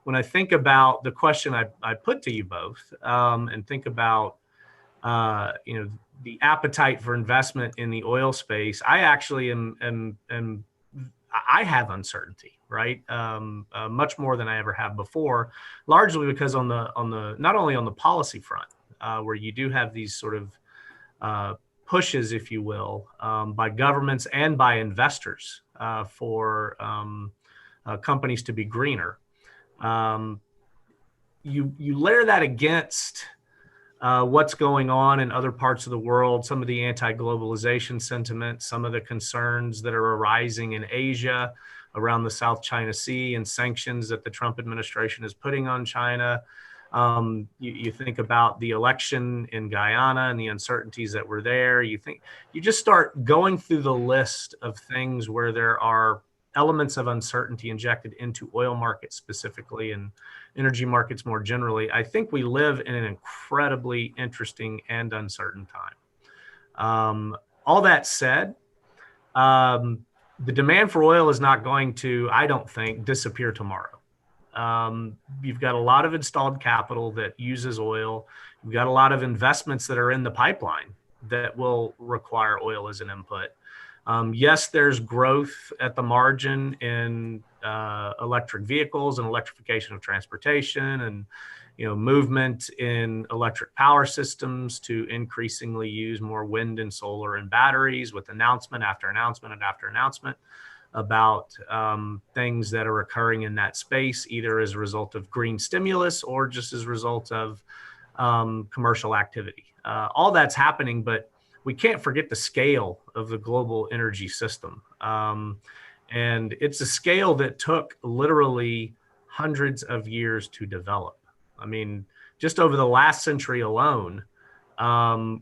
when I think about the question I put to you both, and think about the appetite for investment in the oil space, I actually I have uncertainty, right? Much more than I ever have before, largely because on the not only on the policy front, where you do have these sort of pushes, if you will, by governments and by investors for companies to be greener. You layer that against what's going on in other parts of the world, some of the anti-globalization sentiment, some of the concerns that are arising in Asia around the South China Sea and sanctions that the Trump administration is putting on China. You think about the election in Guyana and the uncertainties that were there. You just start going through the list of things where there are elements of uncertainty injected into oil markets specifically and energy markets more generally. I think we live in an incredibly interesting and uncertain time. All that said, the demand for oil is not going to, I don't think, disappear tomorrow. You've got a lot of installed capital that uses oil. You've got a lot of investments that are in the pipeline that will require oil as an input. Yes, there's growth at the margin in electric vehicles and electrification of transportation, and movement in electric power systems to increasingly use more wind and solar and batteries, with announcement after announcement and after announcement about things that are occurring in that space, either as a result of green stimulus or just as a result of commercial activity. All that's happening, but we can't forget the scale of the global energy system. And it's a scale that took literally hundreds of years to develop. I mean, just over the last century alone,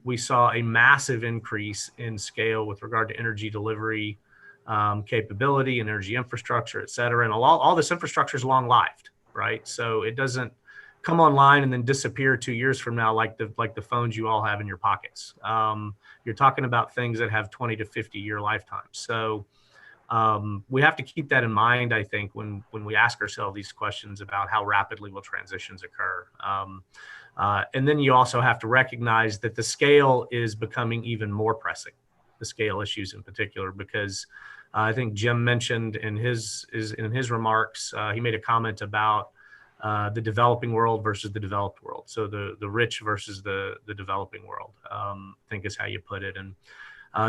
we saw a massive increase in scale with regard to energy delivery capability, energy infrastructure, et cetera. And all this infrastructure is long-lived, right? So it doesn't come online and then disappear 2 years from now, like the phones you all have in your pockets. You're talking about things that have 20 to 50 year lifetimes. So we have to keep that in mind, I think, when we ask ourselves these questions about how rapidly will transitions occur. And then you also have to recognize that the scale is becoming even more pressing, the scale issues in particular, because I think Jim mentioned in his remarks, he made a comment about the developing world versus the developed world. So the rich versus the developing world, I think is how you put it. And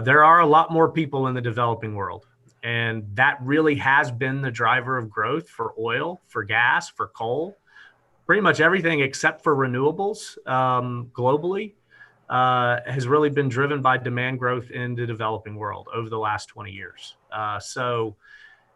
there are a lot more people in the developing world. And that really has been the driver of growth for oil, for gas, for coal, pretty much everything except for renewables globally has really been driven by demand growth in the developing world over the last 20 years. So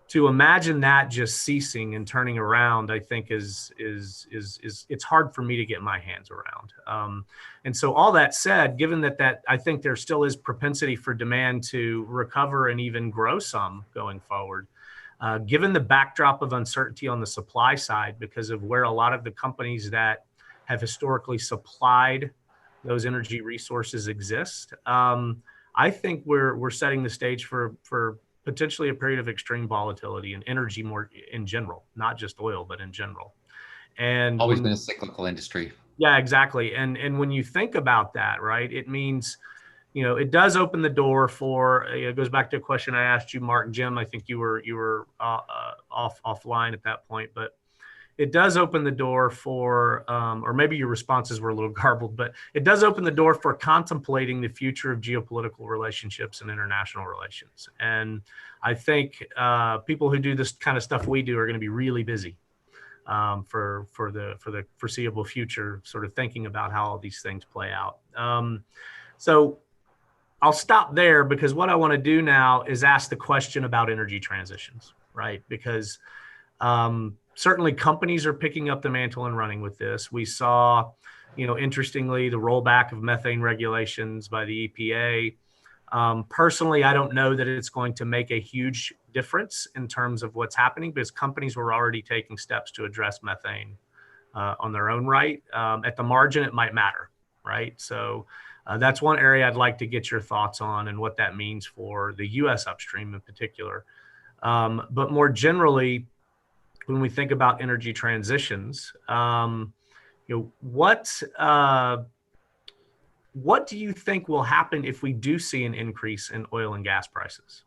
to imagine that just ceasing and turning around, I think is it's hard for me to get my hands around. And so all that said, given that I think there still is propensity for demand to recover and even grow some going forward, given the backdrop of uncertainty on the supply side, because of where a lot of the companies that have historically supplied those energy resources exist, I think we're setting the stage for potentially a period of extreme volatility in energy more in general, not just oil, but in general. And Always been a cyclical industry. Yeah, exactly. And when you think about that, right, it means, it does open the door for, it goes back to a question I asked you, Mark, Jim, I think you were offline at that point, but it does open the door for, or maybe your responses were a little garbled, but it does open the door for contemplating the future of geopolitical relationships and international relations. And I think people who do this kind of stuff we do are going to be really busy for the foreseeable future, sort of thinking about how all these things play out. So I'll stop there, because what I want to do now is ask the question about energy transitions, right? Because certainly companies are picking up the mantle and running with this. We saw, interestingly, the rollback of methane regulations by the EPA. Personally, I don't know that it's going to make a huge difference in terms of what's happening, because companies were already taking steps to address methane on their own right. At the margin, it might matter, right? So that's one area I'd like to get your thoughts on, and what that means for the U.S. upstream in particular. But more generally, when we think about energy transitions, what do you think will happen if we do see an increase in oil and gas prices?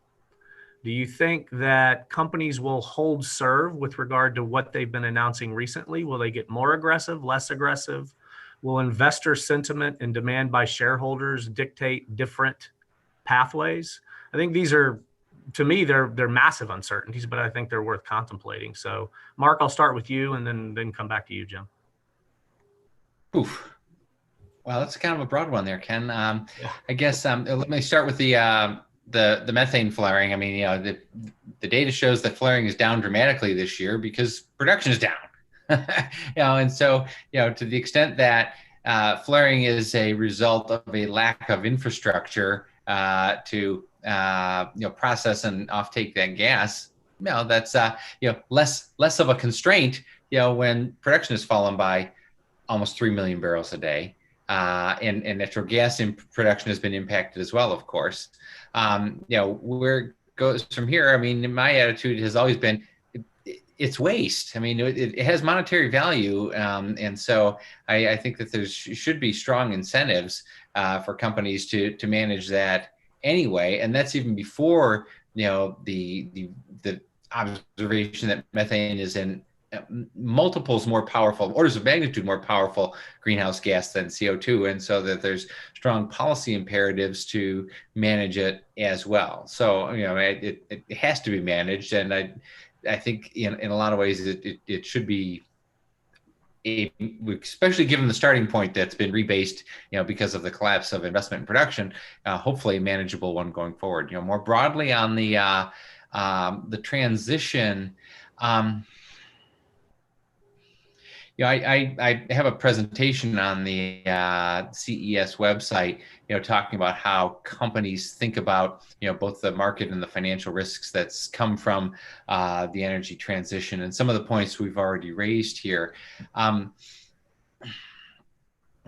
Do you think that companies will hold serve with regard to what they've been announcing recently? Will they get more aggressive, less aggressive? Will investor sentiment and demand by shareholders dictate different pathways? I think these are, to me, they're massive uncertainties, but I think they're worth contemplating. So, Mark, I'll start with you, and then come back to you, Jim. Oof. Well, that's kind of a broad one there, Ken. I guess let me start with the methane flaring. I mean, the data shows that flaring is down dramatically this year because production is down. And so, to the extent that flaring is a result of a lack of infrastructure to process and offtake that gas, that's less of a constraint, when production has fallen by almost 3 million barrels a day, and natural gas in production has been impacted as well, of course. Where it goes from here, I mean, my attitude has always been, it's waste. I mean, it has monetary value, and so I think that there should be strong incentives for companies to manage that anyway, and that's even before the observation that methane is in multiples more powerful, orders of magnitude more powerful greenhouse gas than CO2, and so that there's strong policy imperatives to manage it as well. So it has to be managed, and I think in a lot of ways it should be, especially given the starting point that's been rebased, because of the collapse of investment in production, hopefully a manageable one going forward. More broadly on the transition, I have a presentation on the CES website, talking about how companies think about, both the market and the financial risks that's come from the energy transition, and some of the points we've already raised here. I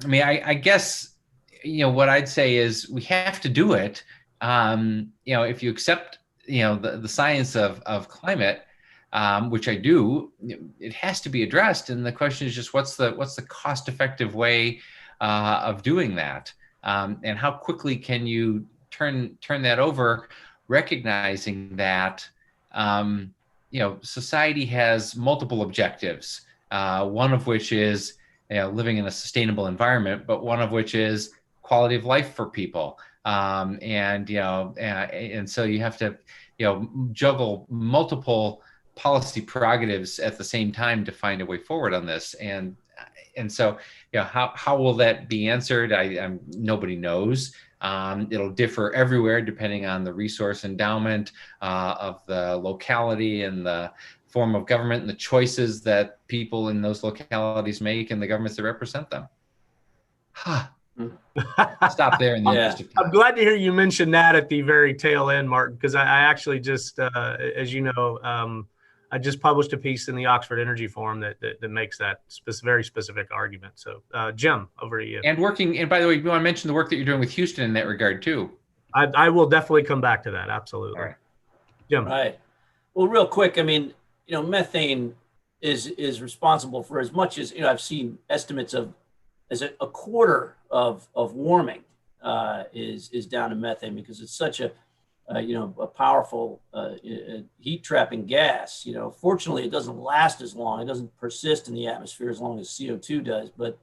mean, I guess, what I'd say is we have to do it. If you accept, the science of climate, which I do, it has to be addressed. And the question is just what's the cost-effective way of doing that, and how quickly can you turn that over, recognizing that society has multiple objectives, one of which is living in a sustainable environment, but one of which is quality of life for people, and so you have to juggle multiple policy prerogatives at the same time to find a way forward on this. And And so, how will that be answered? Nobody knows. It'll differ everywhere depending on the resource endowment of the locality and the form of government and the choices that people in those localities make and the governments that represent them. Stop there in the interest of time. I'm glad to hear you mention that at the very tail end, Martin, because I actually just, as you know, I just published a piece in the Oxford Energy Forum that makes that very specific argument. So, Jim, over to you. And by the way, you want to mention the work that you're doing with Houston in that regard too. I will definitely come back to that. Absolutely. All right. Jim. Right. Well, real quick, I mean, methane is responsible for as much as, I've seen estimates of as a quarter of warming is down to methane, because it's such a powerful heat trapping gas. Fortunately, it doesn't last as long. It doesn't persist in the atmosphere as long as CO2 does. But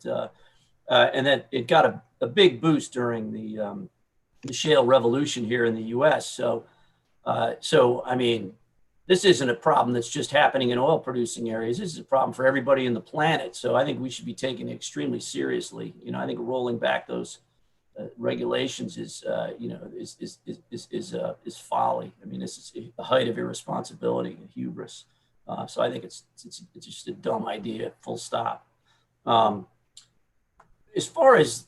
and that it got a big boost during the shale revolution here in the U.S. So I mean, this isn't a problem that's just happening in oil producing areas. This is a problem for everybody in the planet. So I think we should be taking it extremely seriously. I think rolling back those regulations is folly. I mean, this is the height of irresponsibility and hubris. So I think it's just a dumb idea, full stop. As far as,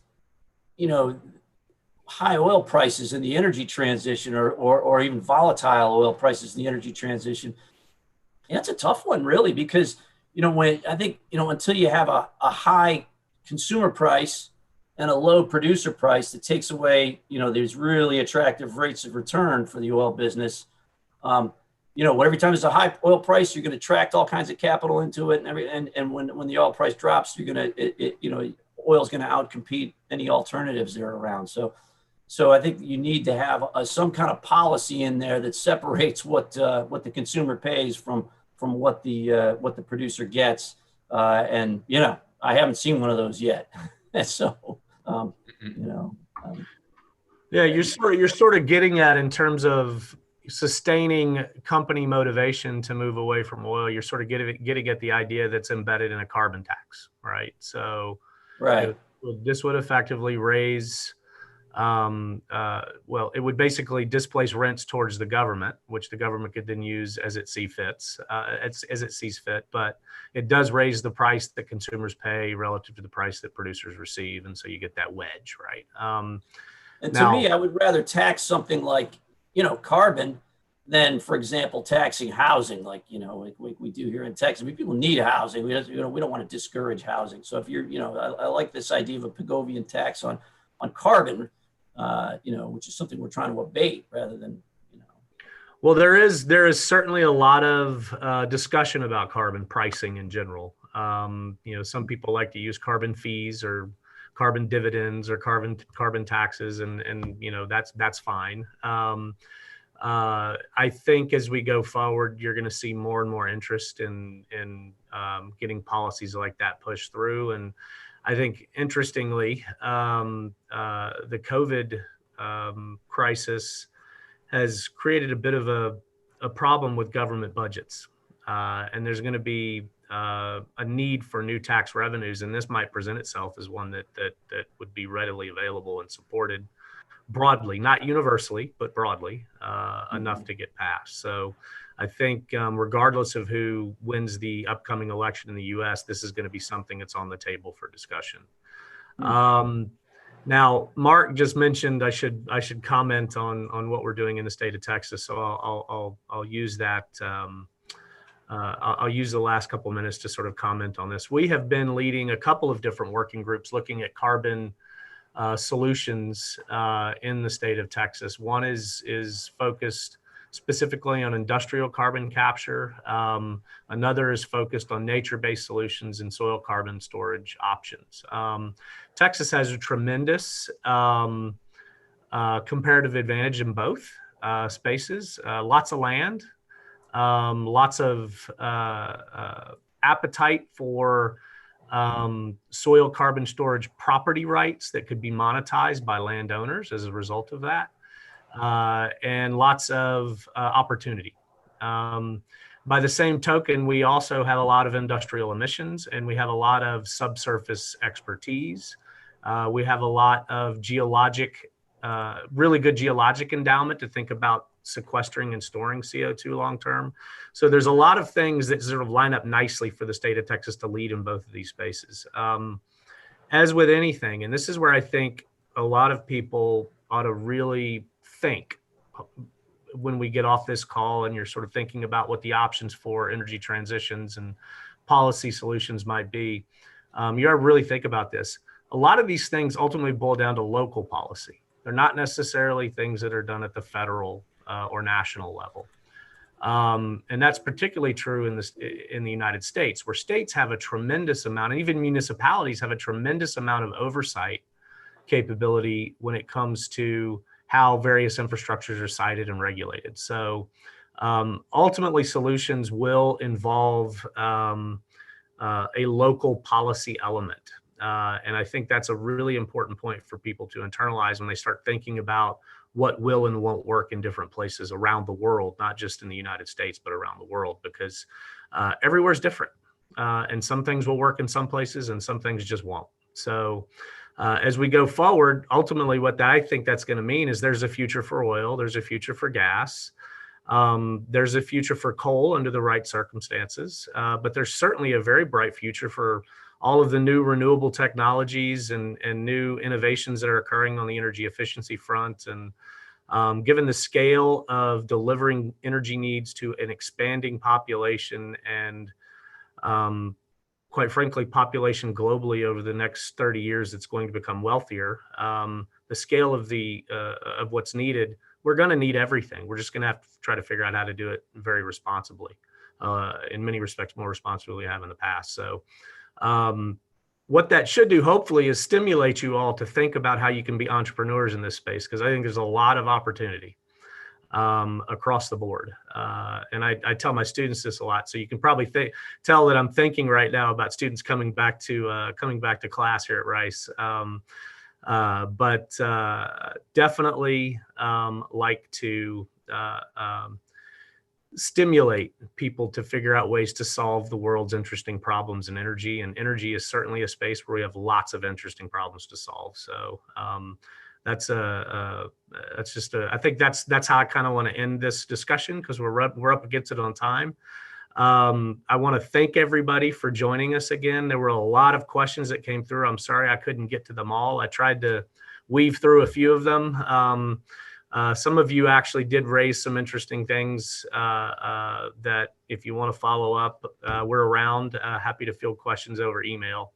high oil prices in the energy transition or even volatile oil prices in the energy transition, it's a tough one, really, because, when I think, until you have a high consumer price and a low producer price that takes away, there's really attractive rates of return for the oil business. Every time there's a high oil price, you're going to attract all kinds of capital into it, and when the oil price drops, you're going to oil's going to outcompete any alternatives that are around. So I think you need to have some kind of policy in there that separates what the consumer pays from what the producer gets. And I haven't seen one of those yet. So yeah, you're sort of getting at, in terms of sustaining company motivation to move away from oil, you're sort of getting at the idea that's embedded in a carbon tax, right? So right. This would effectively raise, it would basically displace rents towards the government, which the government could then use as it sees fit. But it does raise the price that consumers pay relative to the price that producers receive, and so you get that wedge, right? And to me, I would rather tax something like carbon than, for example, taxing housing, like we do here in Texas. I mean, people need housing. We don't want to discourage housing. So if you're, I like this idea of a Pigovian tax on carbon, which is something we're trying to abate rather than, Well, there is certainly a lot of discussion about carbon pricing in general. Some people like to use carbon fees or carbon dividends or carbon taxes, and that's fine. I think as we go forward, you're going to see more and more interest in getting policies like that pushed through. And I think, interestingly, the COVID crisis has created a bit of a problem with government budgets. And there's going to be a need for new tax revenues. And this might present itself as one that would be readily available and supported broadly, not universally, but broadly, enough to get passed. So I think regardless of who wins the upcoming election in the U.S., this is going to be something that's on the table for discussion. Now, Mark just mentioned I should comment on what we're doing in the state of Texas. So I'll use that. I'll use the last couple of minutes to sort of comment on this. We have been leading a couple of different working groups looking at carbon solutions in the state of Texas. One is focused specifically on industrial carbon capture. Another is focused on nature-based solutions and soil carbon storage options. Texas has a tremendous comparative advantage in both spaces. Lots of land, lots of appetite for soil carbon storage property rights that could be monetized by landowners as a result of that, and lots of opportunity. By the same token, we also have a lot of industrial emissions, and we have a lot of subsurface expertise. We have a lot of really good geologic endowment to think about sequestering and storing CO2 long term. So there's a lot of things that sort of line up nicely for the state of Texas to lead in both of these spaces. As with anything, and this is where I think a lot of people ought to really think when we get off this call and you're sort of thinking about what the options for energy transitions and policy solutions might be, you ought to really think about this. A lot of these things ultimately boil down to local policy. They're not necessarily things that are done at the federal or national level. And that's particularly true in the United States, where states have a tremendous amount, and even municipalities have a tremendous amount of oversight capability when it comes to how various infrastructures are sited and regulated. So ultimately, solutions will involve a local policy element. And I think that's a really important point for people to internalize when they start thinking about what will and won't work in different places around the world, not just in the United States, but around the world, because everywhere's different. And some things will work in some places and some things just won't. So as we go forward, ultimately, what I think that's going to mean is there's a future for oil, there's a future for gas, there's a future for coal under the right circumstances, but there's certainly a very bright future for all of the new renewable technologies and new innovations that are occurring on the energy efficiency front. And given the scale of delivering energy needs to an expanding population and quite frankly, population globally over the next 30 years that's going to become wealthier, the scale of of what's needed, we're going to need everything. We're just going to have to try to figure out how to do it very responsibly, in many respects, more responsibly than we have in the past. So what that should do, hopefully, is stimulate you all to think about how you can be entrepreneurs in this space, because I think there's a lot of opportunity across the board. And I tell my students this a lot, so you can probably tell that I'm thinking right now about students coming back to class here at Rice. But definitely like to stimulate people to figure out ways to solve the world's interesting problems in energy. And energy is certainly a space where we have lots of interesting problems to solve. So I think that's how I kind of want to end this discussion, because we're up against it on time. I want to thank everybody for joining us again. There were a lot of questions that came through. I'm sorry I couldn't get to them all. I tried to weave through a few of them. Some of you actually did raise some interesting things that if you want to follow up, we're around, happy to field questions over email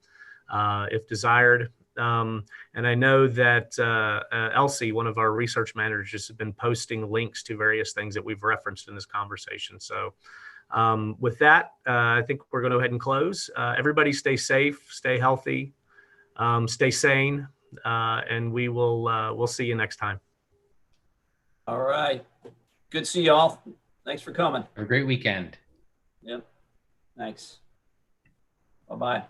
if desired. And I know that Elsie, one of our research managers, has been posting links to various things that we've referenced in this conversation. So with that, I think we're going to go ahead and close. Everybody stay safe, stay healthy, stay sane, and we'll see you next time. All right. Good to see y'all. Thanks for coming. Have a great weekend. Yep. Thanks. Bye-bye.